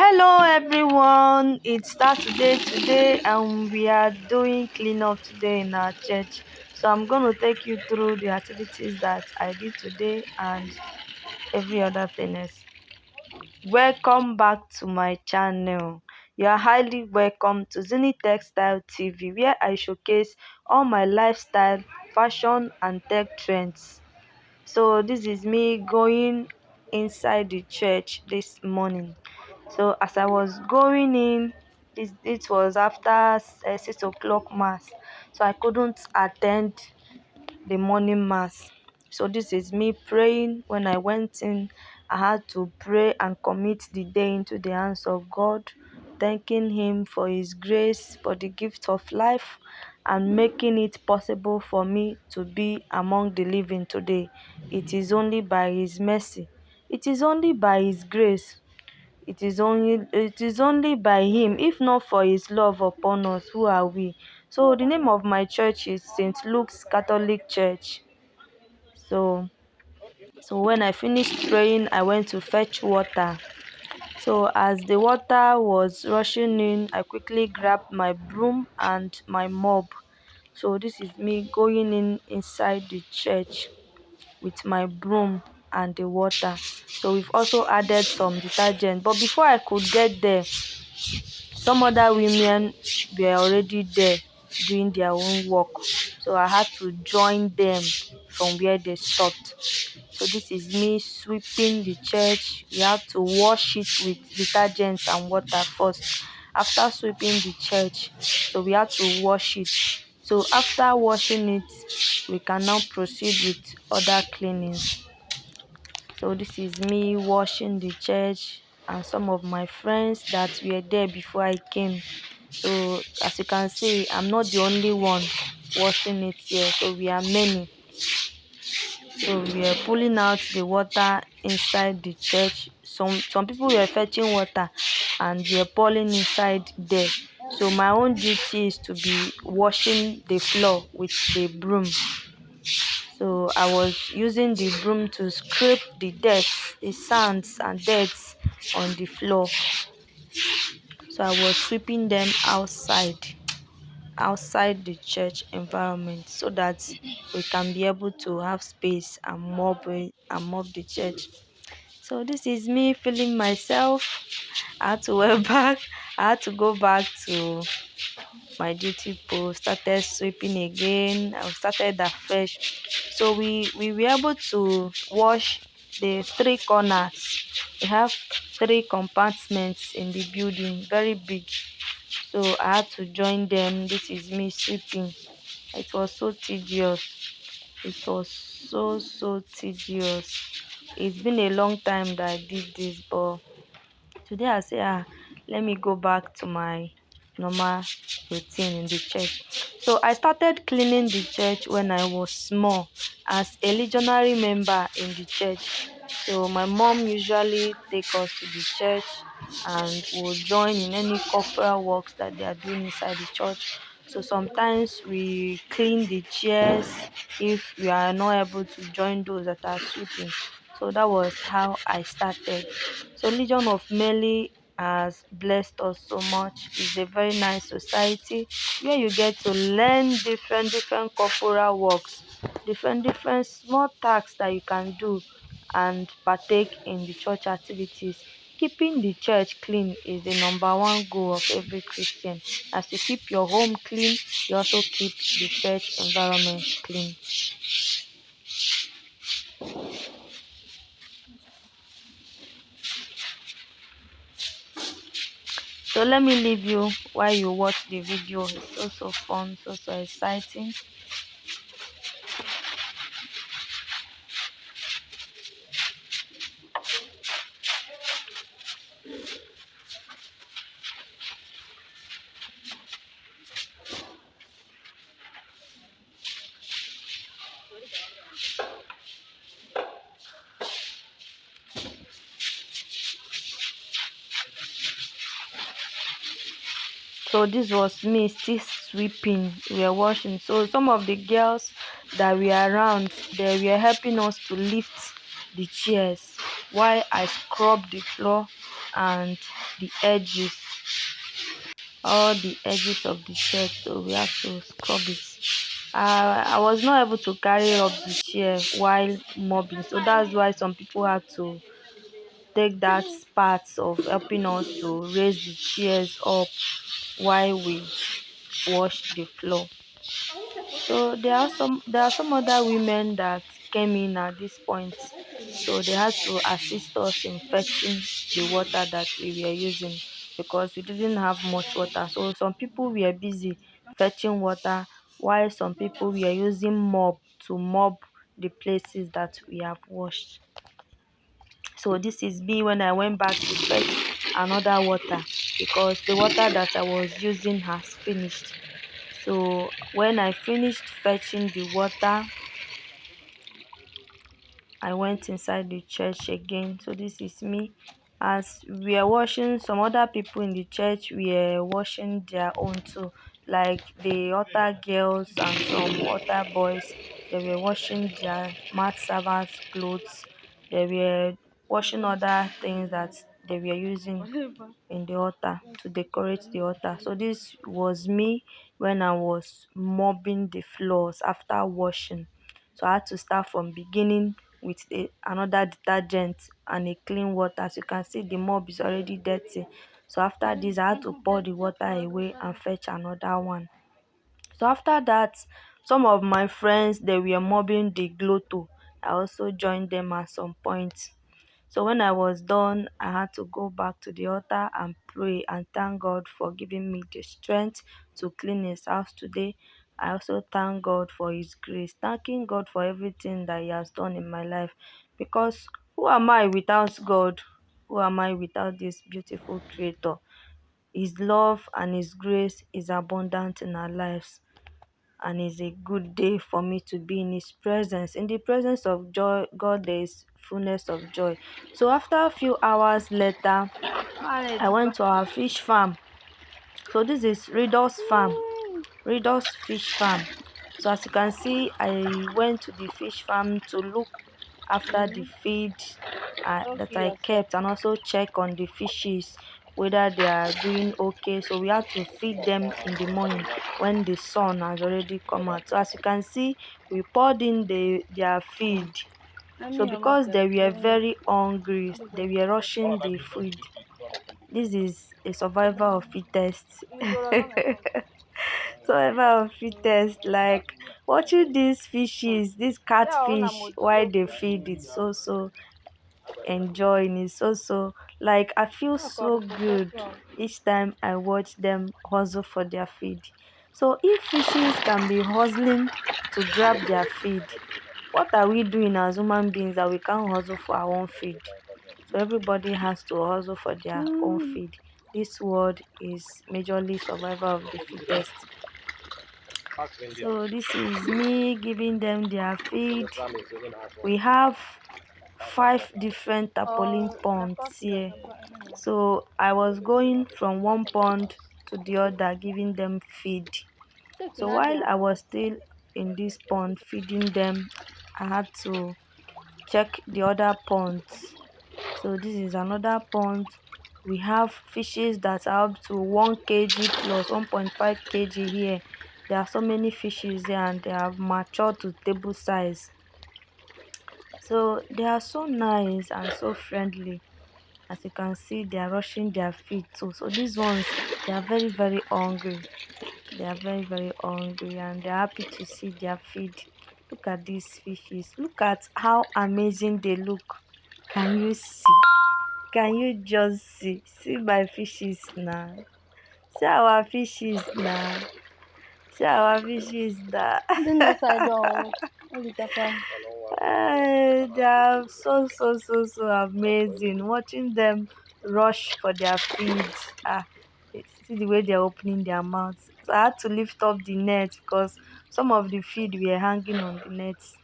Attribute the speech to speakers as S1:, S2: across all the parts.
S1: Hello everyone, it's Saturday today and we are doing cleanup today in our church. So I'm going to take you through the activities that I did today and every other thing else. Welcome back to my channel. You are highly welcome to Zini Textile TV, where I showcase all my lifestyle, fashion and tech trends. So this is me going inside the church this morning. So as I was going in, it was after 6 o'clock mass, so I couldn't attend the morning mass. So this is me praying. When I went in, I had to pray and commit the day into the hands of God, thanking Him for His grace, for the gift of life, and making it possible for me to be among the living today. It is only by His mercy. It is only by His grace. It is only by Him. If not for His love upon us, who are we? So the name of my church is St. Luke's Catholic Church. So when I finished praying, I went to fetch water. So as the water was rushing in, I quickly grabbed my broom and my mop. So this is me going inside the church with my broom and the water. So we've also added some detergent. But before I could get there, some other women were already there doing their own work. So I had to join them from where they stopped. So this is me sweeping the church. We have to wash it with detergent and water first. After sweeping the church, so we have to wash it. So after washing it, we can now proceed with other cleanings. So this is me washing the church and some of my friends that were there before I came. So as you can see, I'm not the only one washing it here. So we are many. So we are pulling out the water inside the church. Some people were fetching water and we are pouring inside there. So my own duty is to be washing the floor with the broom. So I was using the broom to scrape the dirt, the sands and dirt on the floor. So I was sweeping them outside the church environment so that we can be able to have space and mop the church. So this is me feeling myself. I had to wear back. I had to go back to my duty post, started sweeping again. I started afresh. So we were able to wash the three corners. We have three compartments in the building, very big. So I had to join them. This is me sweeping. It was so tedious. It was so tedious. It's been a long time that I did this, but today I say, let me go back to my normal routine in the church. So I started cleaning the church when I was small as a legionary member in the church. So my mom usually take us to the church and will join in any corporal works that they are doing inside the church. So sometimes we clean the chairs if we are not able to join those that are sweeping. So that was how I started. So Legion of Mary has blessed us so much. It's a very nice society where you get to learn different corporal works, different small tasks that you can do and partake in the church activities. Keeping the church clean is the number one goal of every Christian. As you keep your home clean, you also keep the church environment clean. So let me leave you while you watch the video. It's so fun, so exciting. So this was me still sweeping. We were washing. So some of the girls that were around, they were helping us to lift the chairs while I scrubbed the floor and the edges, all the edges of the chair, so we have to scrub it. I was not able to carry up the chair while mopping, so that's why some people had to take that part of helping us to raise the chairs up while we wash the floor. So there are some other women that came in at this point. So they had to assist us in fetching the water that we were using because we didn't have much water. So some people were busy fetching water while some people were using mop to mop the places that we have washed. So this is me when I went back to fetch another water because the water that I was using has finished. So when I finished fetching the water, I went inside the church again. So this is me. As we are washing, some other people in the church were washing their own too. Like the other girls and some other boys, they were washing their mat servers' clothes. They were washing other things that they were using in the altar to decorate the altar. So this was me when I was mopping the floors after washing. So I had to start from beginning with another detergent and a clean water. As you can see, the mop is already dirty. So after this, I had to pour the water away and fetch another one. So after that, some of my friends, they were mopping the grotto. I also joined them at some point. So when I was done, I had to go back to the altar and pray and thank God for giving me the strength to clean his house today. I also thank God for his grace, thanking God for everything that he has done in my life. Because who am I without God? Who am I without this beautiful creator? His love and his grace is abundant in our lives, and it's a good day for me to be in his presence. In the presence of joy, God, there is fullness of joy. So after a few hours later, I went to our fish farm. So this is Riddle's farm, Riddle's fish farm. So as you can see, I went to the fish farm to look after the feed that I kept and also check on the fishes whether they are doing okay. So we had to feed them in the morning when the sun has already come out. So as you can see, we poured in their feed. So because they were very hungry, they were rushing the food. This is a survival of fittest. Survival of fittest. Like watching these fishes, this catfish, while they feed, it's so enjoying. It's so like I feel so good each time I watch them hustle for their feed. So if fishes can be hustling to grab their feed, what are we doing as human beings that we can't hustle for our own feed? So everybody has to hustle for their own feed. This world is majorly survival of the fittest. So this is me giving them their feed. We have 5 different tarpaulin ponds here. So I was going from one pond to the other giving them feed. So while I was still in this pond feeding them, I had to check the other ponds. So this is another pond. We have fishes that are up to 1 kg plus 1.5 kg here. There are so many fishes here and they have matured to table size. So they are so nice and so friendly. As you can see, they are rushing their feet too. So these ones, they are very hungry. They are very hungry and they're happy to see their feed. Look at these fishes. Look at how amazing they look. Can you see? Can you just see? See my fishes now. See our fishes now. See our fishes now. They are so amazing. Watching them rush for their feed. See the way they're opening their mouths. So I had to lift up the net because some of the feed were hanging on the nets.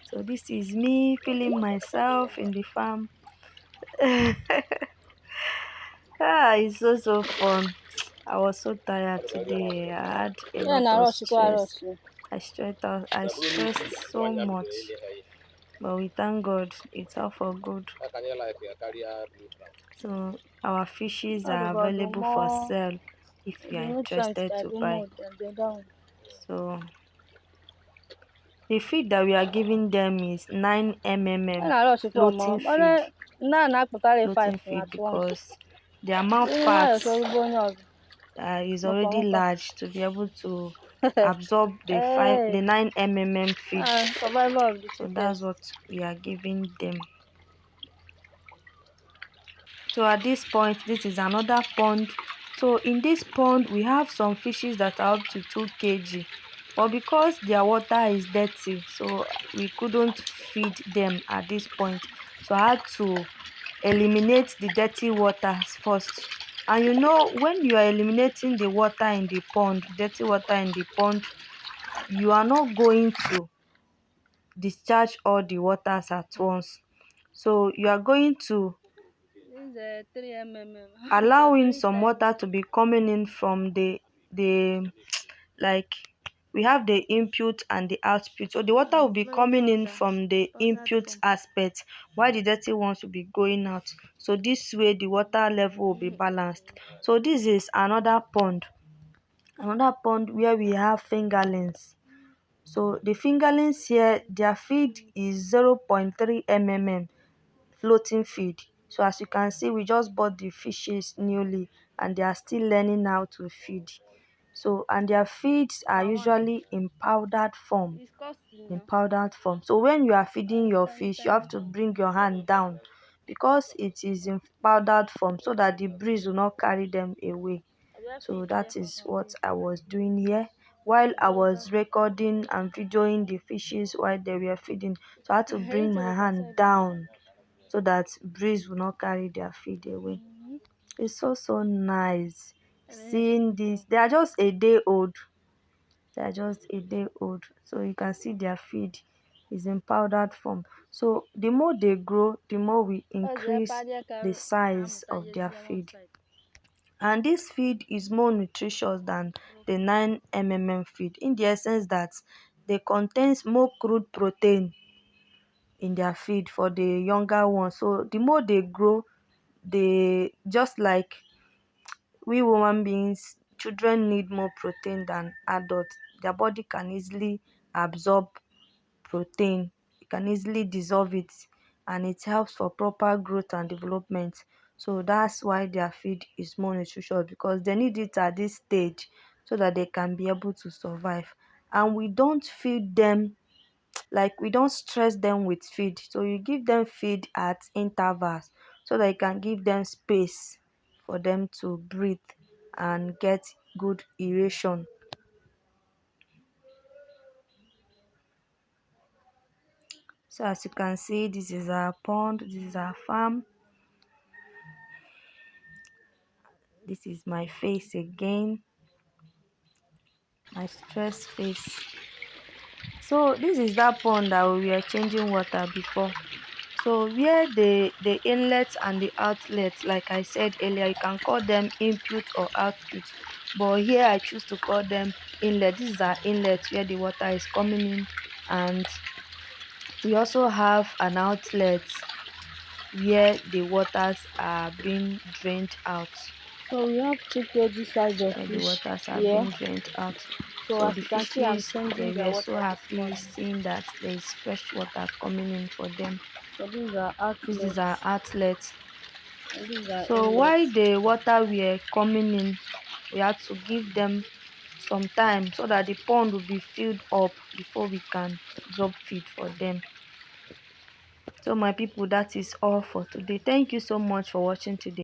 S1: So this is me feeling myself in the farm. It's so fun. I was so tired today. I had a lot of stress. I stressed so much. but we thank God it's all for good. So our fishes
S2: All the
S1: are
S2: God, the
S1: available for
S2: more
S1: sale if you
S2: the
S1: are
S2: nutrients
S1: interested
S2: that
S1: to
S2: do
S1: buy.
S2: more than the down.
S1: So the feed that we are giving them is 9
S2: And
S1: mmm
S2: I lost it all more. But now I put five
S1: floating
S2: at
S1: feed
S2: once.
S1: because their mouth
S2: Even I
S1: parts
S2: so bonus.
S1: is
S2: No
S1: already
S2: come fast.
S1: large to be able to absorb the
S2: Hey,
S1: 9 mmm feed.
S2: survival of the
S1: So that's
S2: fittest.
S1: what we are giving them. So at this point, this is another pond. So in this pond we have some fishes that are up to 2 kg, but because their water is dirty, so we couldn't feed them at this point. So I had to eliminate the dirty waters first. And you know, when you are eliminating the water in the pond, dirty water in the pond, you are not going to discharge all the waters at once. So you are going to
S2: This is 3 mm. For
S1: allowing
S2: three
S1: some
S2: times.
S1: water to be coming in from the like we have the input and the output. So the water will be
S2: Very
S1: coming in
S2: important.
S1: from the
S2: Powdered
S1: input
S2: form.
S1: aspect, while the dirty ones will be going out. So this way the water level will be balanced. So this is another pond where we have fingerlings. So the fingerlings here, their feed is 0.3 mmm floating feed. So as you can see, we just bought the fishes newly and they are still learning how to feed. So and their feeds are
S2: Per one.
S1: usually in powdered form.
S2: It's costly
S1: In
S2: now.
S1: powdered form. So when you are feeding your
S2: Tiny,
S1: fish, you have
S2: tiny.
S1: to bring your hand down because it is in powdered form so that the breeze will not carry them away.
S2: I will
S1: So
S2: feed
S1: that
S2: there.
S1: is what I was doing here while I was recording and videoing the fishes while they were feeding. So I had to bring my hand down so that breeze will not carry their feed away. It's so nice seeing this. They are just a day old. They are just a day old. So you can see their feed is in powdered form. So the more they grow, the more we increase the size of their feed. And this feed is more nutritious than the 9 mmm feed in the essence that they contains more crude protein in their feed for the younger ones. So the more they grow, they just like we human beings, children need more protein than adults. Their body can easily absorb protein, it can easily dissolve it, and it helps for proper growth and development. So that's why their feed is more nutritious because they need it at this stage so that they can be able to survive. And we don't feed them like we don't stress them with feed. So you give them feed at intervals so that you can give them space for them to breathe and get good aeration. So as you can see, this is our pond, this is our farm. This is my face again, my stress face. So this is that pond that we were changing water before. So where the inlets and the outlets, like I said earlier, you can call them input or output, but here I choose to call them inlet. This is our inlet where the water is coming in, and we also have an outlet where the waters are being drained out.
S2: So we have 2 kg size of
S1: Where the
S2: fish
S1: waters are
S2: here.
S1: being drained out.
S2: So
S1: So
S2: as
S1: the
S2: you can see, I'm
S1: fishes, they
S2: changing their
S1: were so
S2: water this
S1: happy
S2: morning.
S1: seeing that there is fresh water coming in for them.
S2: So these are
S1: This is
S2: outlets.
S1: our outlet.
S2: And these are
S1: So while
S2: inlets.
S1: the water were coming in, we had to give them some time so that the pond will be filled up before we can drop feed for them. So my people, that is all for today. Thank you so much for watching today.